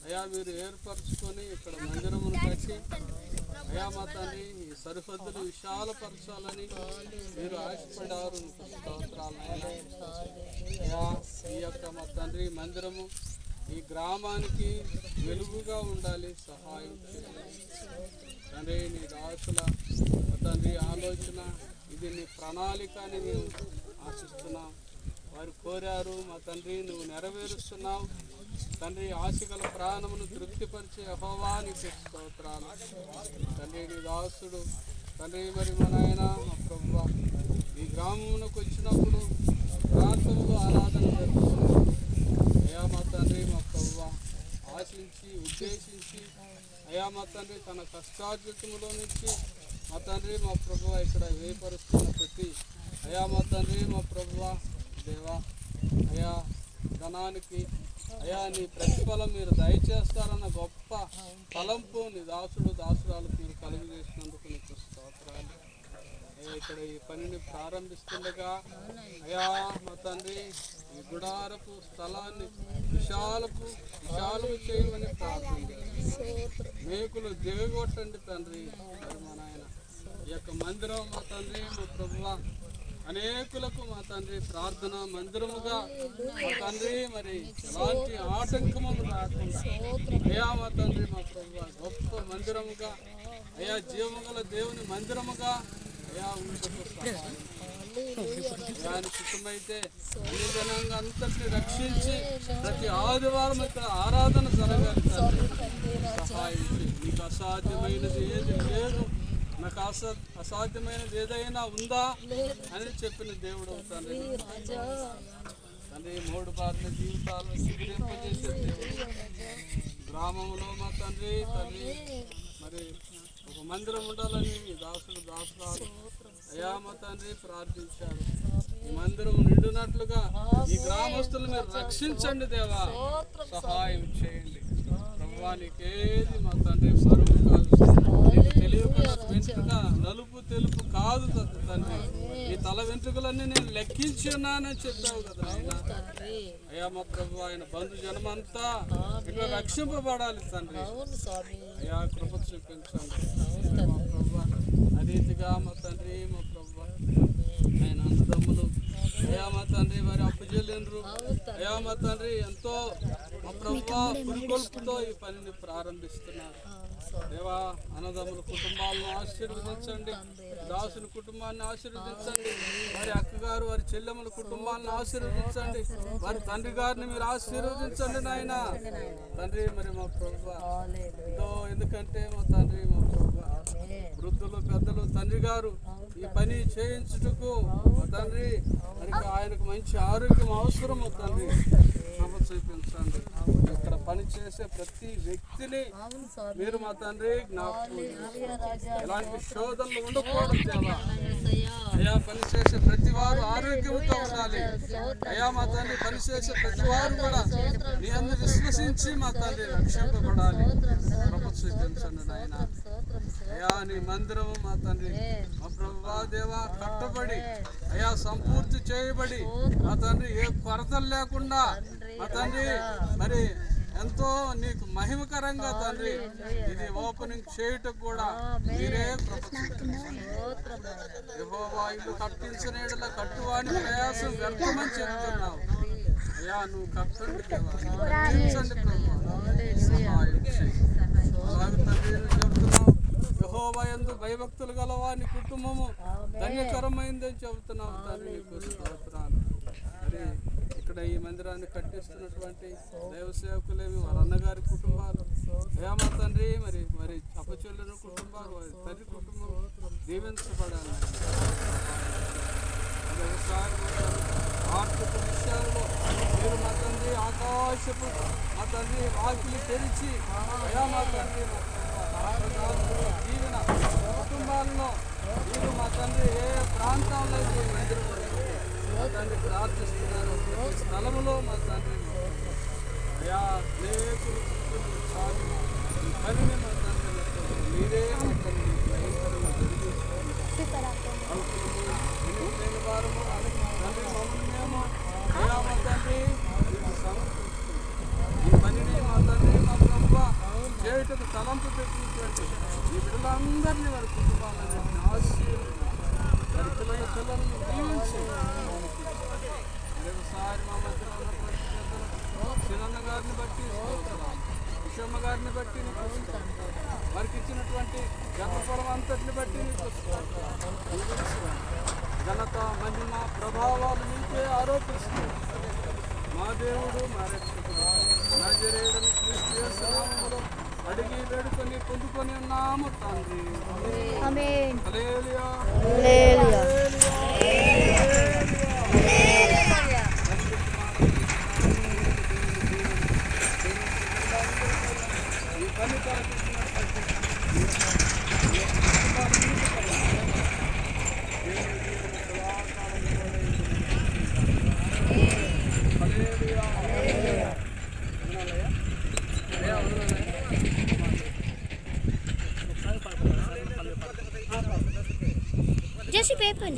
అయా మీరు ఏర్పరచుకొని ఇక్కడ మందిరమును కట్టి అయా మా తండ్రి ఈ సరిహద్దులు విశాలపరచాలని మీరు ఆశపడారు. స్తోత్రాలు అయా. ఈ యొక్క మా తండ్రి మందిరము ఈ గ్రామానికి వెలుగుగా ఉండాలి, సహాయం తండ్రి. నీ దాసుల తండ్రి ఆలోచన ఇది, నీ ప్రణాళిక అని మేము ఆశిస్తున్నాం. వారు కోరారు మా తండ్రి, నువ్వు నెరవేరుస్తున్నావు తండ్రి. ఆశగల ప్రాణమును తృప్తిపరిచే యెహోవానికి స్తోత్రాలు తండ్రి. నీ దాసుడు తండ్రి మరి మా నాయన మా ప్రభువా ఈ గ్రామంలోకి వచ్చినప్పుడు ప్రాంతంలో ఆరాధన జరుగుతున్నాం అయా మా తండ్రి మా ప్రభువా. ఆశించి ఉద్దేశించి అయా మా తండ్రి తన కష్టార్జితములో నుంచి మా తండ్రి మా ప్రభువా ఇక్కడ వేపరుస్తున్న ప్రతి అయా మా తండ్రి మా ప్రభువా దేవా అయా ధనానికి అయా నీ ప్రతిఫలం మీరు దయచేస్తారన్న గొప్ప తలంపు నీ దాసురాలకు మీరు కలుగు చేసినందుకు నీకు స్తోత్రాలు. ఇక్కడ ఈ పనిని ప్రారంభిస్తుండగా అయా మా తండ్రి ఈ గుడారపు స్థలాన్ని విశాలము చేయమని ప్రార్థించారు. మేకులు దిగగొట్టండి తండ్రి. మా నాయన ఈ యొక్క మందిరం మా తండ్రి మా ప్రభువా అనేకులకు మా తండ్రి ప్రార్థన మందిరముగా మా తండ్రి మరి ఎలాంటి ఆటంకము రాకుండా అయా మా తండ్రి మా ప్రభువా గొప్ప మందిరముగా అయా జీవముగల దేవుని మందిరముగా అయా ఉండటకు సహాయం. దాని కుటుంబమైతే ఈ జనాంగ అంతటిని రక్షించి ప్రతి ఆదివారం ఇక్కడ ఆరాధన జరగాలి సహాయం. నీకు అసాధ్యమైనది ఏది లేదు, నాకు అసాధ్యమైనది ఏదైనా ఉందా అని చెప్పిన దేవుడు తండ్రి. తండ్రి మూడు బారిన జీవితాలు సిగ్గురింపజేసే దేవుడు. గ్రామంలో మా తండ్రి మరి ఒక మందిరం ఉండాలని దాసురాలు అయా మా తండ్రి ప్రార్థించారు. ఈ మందిరం నిండునట్లుగా ఈ గ్రామస్తులు మీరు రక్షించండి దేవా, సహాయం చేయండి ప్రభువా. నీకేది మా తండ్రి పరుగు కాదు, నీకు తెలియకుండా వెంట్రుక నలుపు తెలుపు కాదు తండ్రి. ఈ తల వెంట్రుకలన్నీ నేను లెక్కించి ఉన్నానని చెప్పావు కదా ఆయన. అయ్యా మా ప్రభు ఆయన బంధు జనమంతా ఇట్లా రక్షింపబడాలి తండ్రి. అయ్యా కృప చూపించండి మా ప్రభు. అరీతిగా మా తండ్రి మా ప్రభు ఆయన అన్నదమ్ములు అయ్యా మా తండ్రి వారి అప్పుజెల్లిండ్రు అయ్యా మా తండ్రి ఎంతో మా ప్రభు పురుగొల్పుతో ఈ పనిని ప్రారంభిస్తున్నారు దేవా. అన్నదమ్ముల కుటుంబాలను ఆశీర్వదించండి, దాసుని కుటుంబాన్ని ఆశీర్వదించండి, వారి అక్కగారు వారి చెల్లెమ్మల కుటుంబాలను ఆశీర్వదించండి, వారి తండ్రి గారిని మీరు ఆశీర్వదించండి నాయన తండ్రి. మరి మా ప్రభువా ఎంతో ఎందుకంటే మా తండ్రి మా ప్రభువా వృద్ధులు పెద్దలు తండ్రి గారు ఈ పని చేయించుటకు మా తండ్రి మరి ఆయనకు మంచి ఆరోగ్యం అవసరం తండ్రి. చూపించండి ఇక్కడ పని చేసే ప్రతి వ్యక్తిని మీరు మా తండ్రి ఎలాంటి శోధనలు ఉండకూడదు దేవా. అయా పని చేసే ప్రతి వారు ఆరోగ్యంతో ఉండాలి అయా మా తండ్రి. పని చేసే ప్రతి వారు కూడా నీ అందరూ విశ్వసించి మా తండ్రి రక్షింపబడాలి. కృప చూపించండి నాయన అయా. నీ మందిరం మా తండ్రి మా ప్రభువా దేవా కట్టబడి అయా సంపూర్తి చేయబడి మా తండ్రి ఏ కొరతలు లేకుండా మా తండ్రి మరి ఎంతో నీకు మహిమకరంగా తండ్రి ఇది ఓపెనింగ్ చేయటకు కూడా మీరే యెహోవా ఇల్లు కట్టించిన ఎడల కట్టువాని ప్రయాసం వ్యర్థమని చెప్తున్నావు అయ్యా. నువ్వు కట్టండి కట్టించండి చెబుతున్నావు. యెహోవా యందు భయభక్తులు గలవాని కుటుంబము ధన్యకరమైందని చెబుతున్నావు తండ్రి. నీకు స్తోత్రాలు. మరి ఇక్కడ ఈ మందిరాన్ని కట్టిస్తున్నటువంటి దైవ సేవకులేమి వారి అన్నగారి కుటుంబాలు అయ్యా మా తండ్రి మరి అపచెల్లిన కుటుంబాలు వారి తల్లి కుటుంబం దీవించబడాలి. ఆర్థిక విషయాల్లో మీరు మా తండ్రి ఆకాశపు మా తండ్రి వాకిలి తెరిచి అయా మా తండ్రి జీవన కుటుంబాలను మీరు మా తండ్రి ఏ ప్రాంతాల్లో మా తండ్రి ప్రార్థిస్తున్నారు స్థలములో మా తండ్రి అయా అనేకులు ఈ పనిని మా తండ్రి మీరే మా తండ్రి భయంకరంగా జరిగించండి వారము తండ్రి మమ్మల్ని మేము అయా మా తండ్రి ఈ పనిని మా తండ్రి మా బయటకు తలంపు పెట్టినటువంటి ఈ బిడ్డలందరినీ వారి కుటుంబాలను వారి పిల్లలను దీవించి మరొకసారి మా మధ్యలో ఉన్నటువంటి శివన్న గారిని బట్టి విశ్వమ్మ గారిని బట్టి వారికి ఇచ్చినటువంటి గర్భఫలం అంతటిని బట్టి ఘనత మహిమ ప్రభావాలు మీకే ఆరోపిస్తూ మా దేవుడు మా రక్షకుడు నజరేయుడని క్రీస్తు యేసు నామములో అడిగి వేడుకొని పొందుకొని ఉన్నాము తండ్రి. ఆమేన్. హల్లెలూయా. హల్లెలూయా. ఈ పని జెసి పేపర్